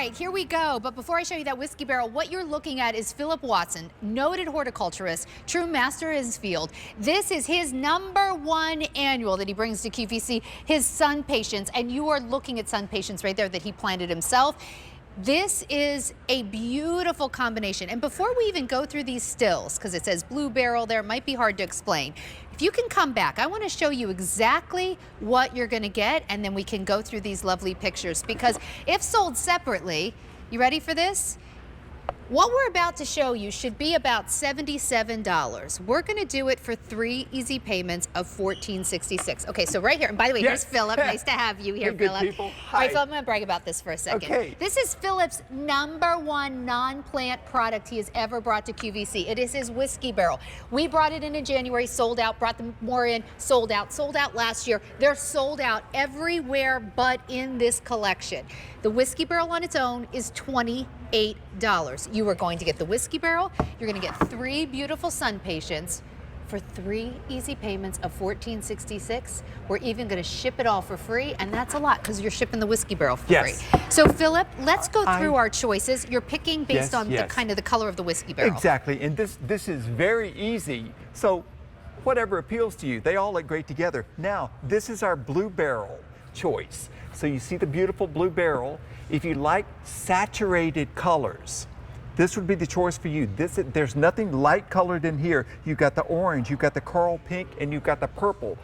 right, here we go. But before I show you that whiskey barrel, what you're looking at is Phillip Watson, noted horticulturist, true master in his field. This is his #1 annual that he brings to QVC, his SunPatiens. And you are looking at SunPatiens right there that he planted himself. This is a beautiful combination. And before we even go through these stills, because it says blue barrel there, it might be hard to explain. If you can come back, I want to show you exactly what you're going to get, and then we can go through these lovely pictures. Because if sold separately, you ready for this? What we're about to show you should be about $77. We're going to do it for 3 easy payments of $14.66. Okay, so right here, and by the way, here's Phillip. Nice to have you here, Phillip. People. All right, Phillip, I'm going to brag about this for a second. Okay. This is Phillip's #1 non-plant product he has ever brought to QVC. It is his whiskey barrel. We brought it in January, sold out, brought them more in, sold out last year. They're sold out everywhere but in this collection. The whiskey barrel on its own is $28. You are going to get the whiskey barrel. You're going to get 3 beautiful SunPatiens for 3 easy payments of $14.66. We're even going to ship it all for free, and that's a lot because you're shipping the whiskey barrel for free. So, Phillip, let's go through our choices. You're picking based on the kind of the color of the whiskey barrel. Exactly, and this is very easy. So, whatever appeals to you, they all look great together. Now, this is our blue barrel choice. So you see the beautiful blue barrel. If you like saturated colors, this would be the choice for you. There's nothing light colored in here. You've got the orange, you've got the coral pink, and you've got the purple.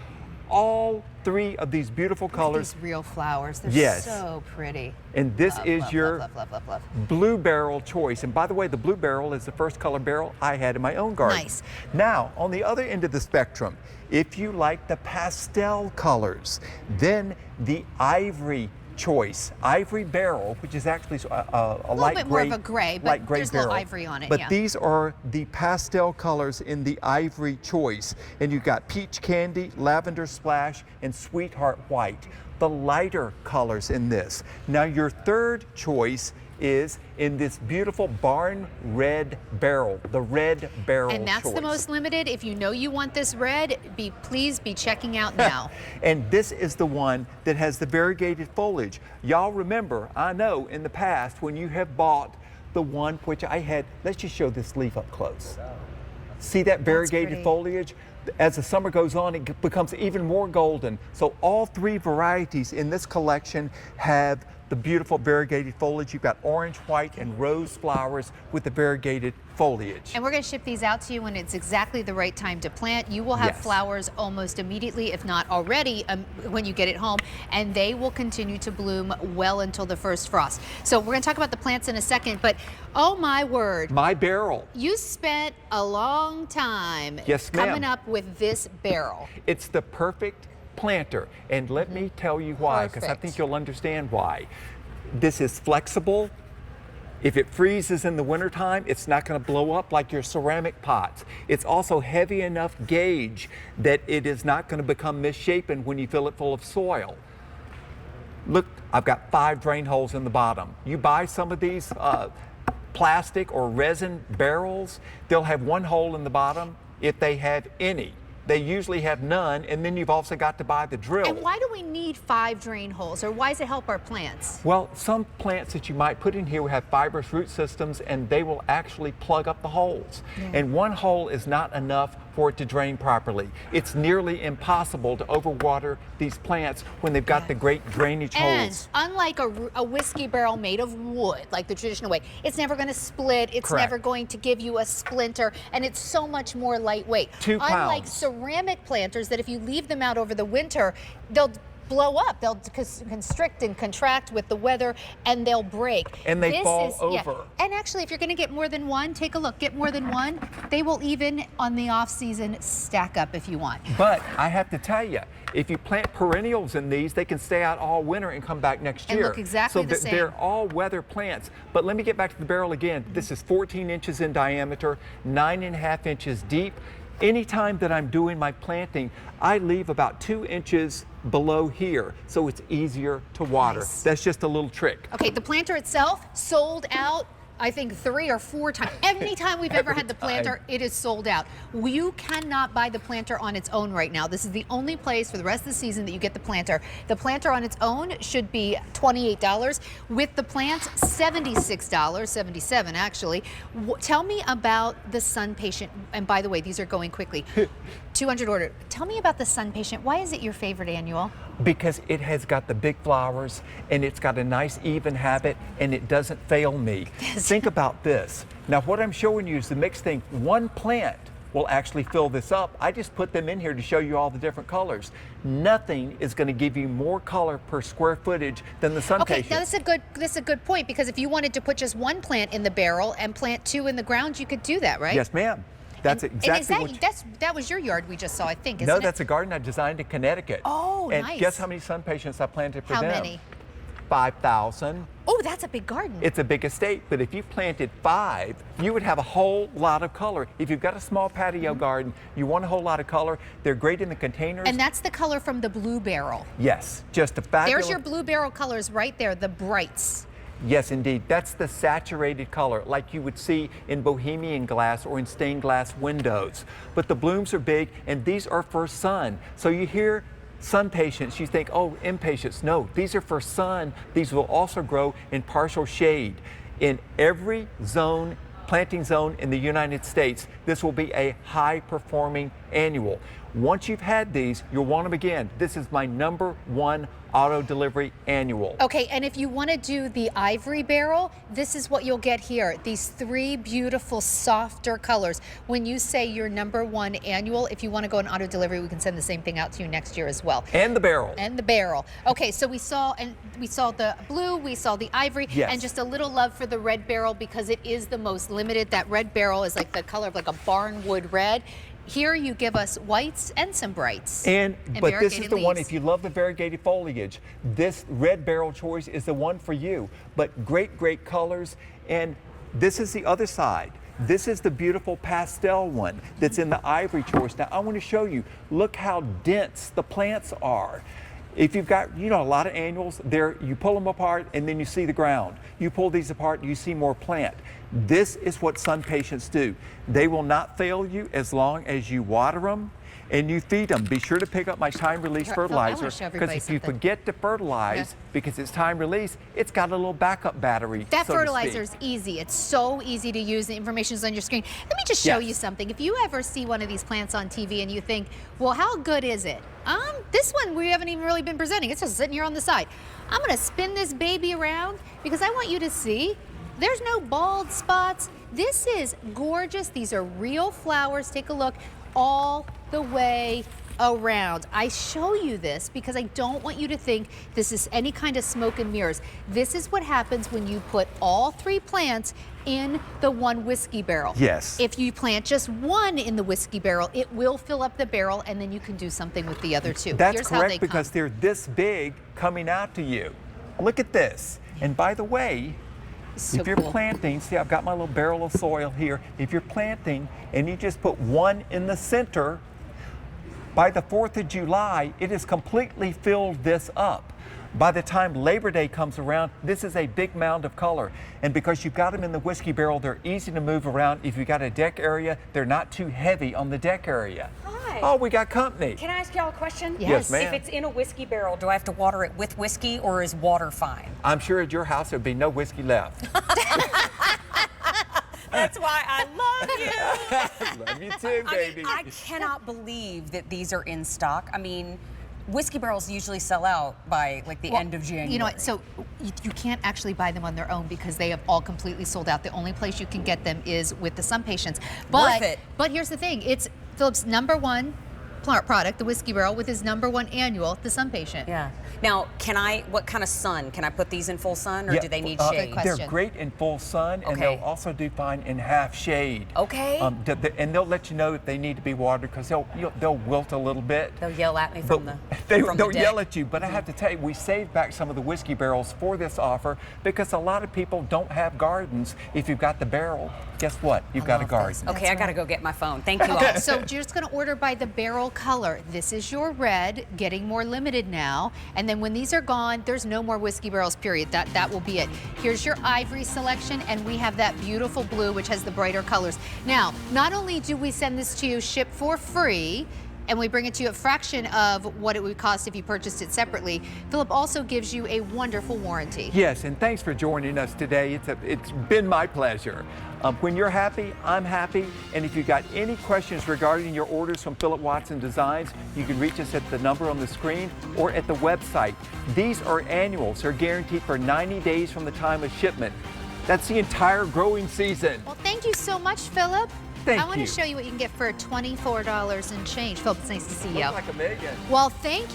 All 3 of these beautiful colors. These real flowers, they're so pretty. And this is your love. blue barrel choice. And by the way, the blue barrel is the first color barrel I had in my own garden. Nice. Now, on the other end of the spectrum, if you like the pastel colors, then the ivory choice, ivory barrel, which is actually a light bit gray, more of a gray, but light gray there's barrel. a little ivory on it. But these are the pastel colors in the ivory choice, and you've got peach candy, lavender splash, and sweetheart white. The lighter colors in this. Now your third choice is in this beautiful barn red barrel, the red barrel And that's choice. the most limited. If you know you want this red, please be checking out now. And this is the one that has the variegated foliage. Y'all remember, I know in the past when you have bought the one which I had, let's just show this leaf up close. See that variegated foliage? As the summer goes on, it becomes even more golden. So all 3 varieties in this collection have the beautiful variegated foliage. You've got orange, white, and rose flowers with the variegated foliage. And we're going to ship these out to you when it's exactly the right time to plant. You will have flowers almost immediately, if not already, when you get it home, and they will continue to bloom well until the first frost. So we're going to talk about the plants in a second, but oh my word. My barrel. You spent a long time coming up with this barrel. It's the perfect planter, and let me tell you why, because I think you'll understand why. This is flexible. If it freezes in the wintertime, it's not going to blow up like your ceramic pots. It's also heavy enough gauge that it is not going to become misshapen when you fill it full of soil. Look, I've got 5 drain holes in the bottom. You buy some of these plastic or resin barrels, they'll have 1 hole in the bottom if they have any. They usually have none, and then you've also got to buy the drill. And why do we need 5 drain holes, or why does it help our plants? Well, some plants that you might put in here will have fibrous root systems, and they will actually plug up the holes. And 1 hole is not enough for it to drain properly. It's nearly impossible to overwater these plants when they've got the great drainage holes. And unlike a whiskey barrel made of wood, like the traditional way, it's never going to split, it's never going to give you a splinter, and it's so much more lightweight. 2 pounds. Unlike ceramic planters that if you leave them out over the winter, they'll blow up. They'll constrict and contract with the weather, and they'll break. And they fall over. And actually, if you're going to get more than 1, take a look. Get more than 1. They will even, on the off season, stack up if you want. But I have to tell you, if you plant perennials in these, they can stay out all winter and come back next year. And look exactly the same. So they're all weather plants. But let me get back to the barrel again. This is 14 inches in diameter, 9.5 inches deep. Anytime that I'm doing my planting, I leave about 2 inches below here, so it's easier to water. That's just a little trick. Okay, the planter itself sold out I think 3 or 4 times. Any time we've ever had the planter, it is sold out. You cannot buy the planter on its own right now. This is the only place for the rest of the season that you get the planter. The planter on its own should be $28. With the plants, $76, $77 actually. Tell me about the SunPatient. And by the way, these are going quickly. 200 ordered. Tell me about the SunPatient. Why is it your favorite annual? Because it has got the big flowers and it's got a nice even habit and it doesn't fail me. Think about this. Now what I'm showing you is the mixed thing. One plant will actually fill this up. I just put them in here to show you all the different colors. Nothing is going to give you more color per square footage than the SunPatient. Okay, now this is a good point, because if you wanted to put just one plant in the barrel and plant 2 in the ground, you could do that, right? Yes, ma'am. That's exactly that was your yard we just saw, I think, isn't No, it? that's a garden I designed in Connecticut. Oh, and nice. Guess how many SunPatients I planted for them? How many? 5,000. Oh, that's a big garden. It's a big estate, but if you planted 5, you would have a whole lot of color. If you've got a small patio garden, you want a whole lot of color. They're great in the containers. And that's the color from the blue barrel. Yes, just a fabulous. There's your blue barrel colors right there, the brights. Yes, indeed. That's the saturated color, like you would see in Bohemian glass or in stained glass windows. But the blooms are big, and these are for sun. So you hear SunPatients, you think, oh, impatiens. No, these are for sun. These will also grow in partial shade. In every zone, planting zone in the United States, this will be a high-performing annual. Once you've had these, you'll want them again. This is my #1 auto delivery annual. Okay, and if you want to do the ivory barrel, this is what you'll get here. These 3 beautiful, softer colors. When you say your #1 annual, if you want to go on auto delivery, we can send the same thing out to you next year as well. And the barrel. And the barrel. Okay, so we saw the blue, we saw the ivory, yes. And just a little love for the red barrel because it is the most limited. That red barrel is like the color of like a barnwood red. Here you give us whites and some brights. But this is the one, leaves. if you love the variegated foliage, this red barrel choice is the one for you. But great, great colors. And this is the other side. This is the beautiful pastel one that's in the ivory choice. Now I want to show you, look how dense the plants are. If you've got, a lot of annuals, you pull them apart and then you see the ground. You pull these apart and you see more plant. This is what SunPatients do. They will not fail you as long as you water them and you feed them. Be sure to pick up my time-release fertilizer, because if you forget to fertilize because it's time-release, it's got a little backup battery. That fertilizer is easy. It's so easy to use. The information is on your screen. Let me just show you something. If you ever see one of these plants on TV and you think, well, how good is it? This one we haven't even really been presenting. It's just sitting here on the side. I'm gonna spin this baby around because I want you to see there's no bald spots. This is gorgeous. These are real flowers. Take a look all the way around. I show you this because I don't want you to think this is any kind of smoke and mirrors. This is what happens when you put all 3 plants in the one whiskey barrel. Yes. If you plant just one in the whiskey barrel, it will fill up the barrel and then you can do something with the other 2. That's Here's correct, how they because they're this big coming out to you. Look at this. And by the way, if you're planting, see, I've got my little barrel of soil here. If you're planting and you just put one in the center, by the 4th of July, it has completely filled this up. By the time Labor Day comes around, this is a big mound of color. And because you've got them in the whiskey barrel, they're easy to move around. If you've got a deck area, they're not too heavy on the deck area. Hi. Oh, we got company. Can I ask y'all a question? Yes, ma'am. If it's in a whiskey barrel, do I have to water it with whiskey or is water fine? I'm sure at your house there'd be no whiskey left. That's why I love you. Love you too, baby. I cannot believe that these are in stock. I mean, whiskey barrels usually sell out by like the end of January. You know what, so you can't actually buy them on their own because they have all completely sold out. The only place you can get them is with the SunPatients. Worth it. But here's the thing, it's Philip's #1 product, the whiskey barrel, with his #1 annual, the SunPatient. Yeah. Now, what kind of sun? Can I put these in full sun or do they need shade? They're great in full sun, and they'll also do fine in half shade. Okay. And they'll let you know if they need to be watered, because they'll wilt a little bit. They'll yell at me from the They'll yell at you, but I have to tell you, we saved back some of the whiskey barrels for this offer because a lot of people don't have gardens. If you've got the barrel, guess what? You've got a garden. Okay, I got to go get my phone. Thank you all. So you're just going to order by the barrel color. This is your red, getting more limited now. And then when these are gone, there's no more whiskey barrels, period. That will be it. Here's your ivory selection, and we have that beautiful blue, which has the brighter colors. Now, not only do we send this to you shipped for free, and we bring it to you at a fraction of what it would cost if you purchased it separately, Phillip also gives you a wonderful warranty. Yes, and thanks for joining us today. It's been my pleasure. When you're happy, I'm happy. And if you've got any questions regarding your orders from Phillip Watson Designs, you can reach us at the number on the screen or at the website. These are annuals. They're guaranteed for 90 days from the time of shipment. That's the entire growing season. Well, thank you so much, Phillip. Thank I want you. to show you what you can get for $24 and change. Phillip, it's nice to see you. Looks like a million. Well, thank you.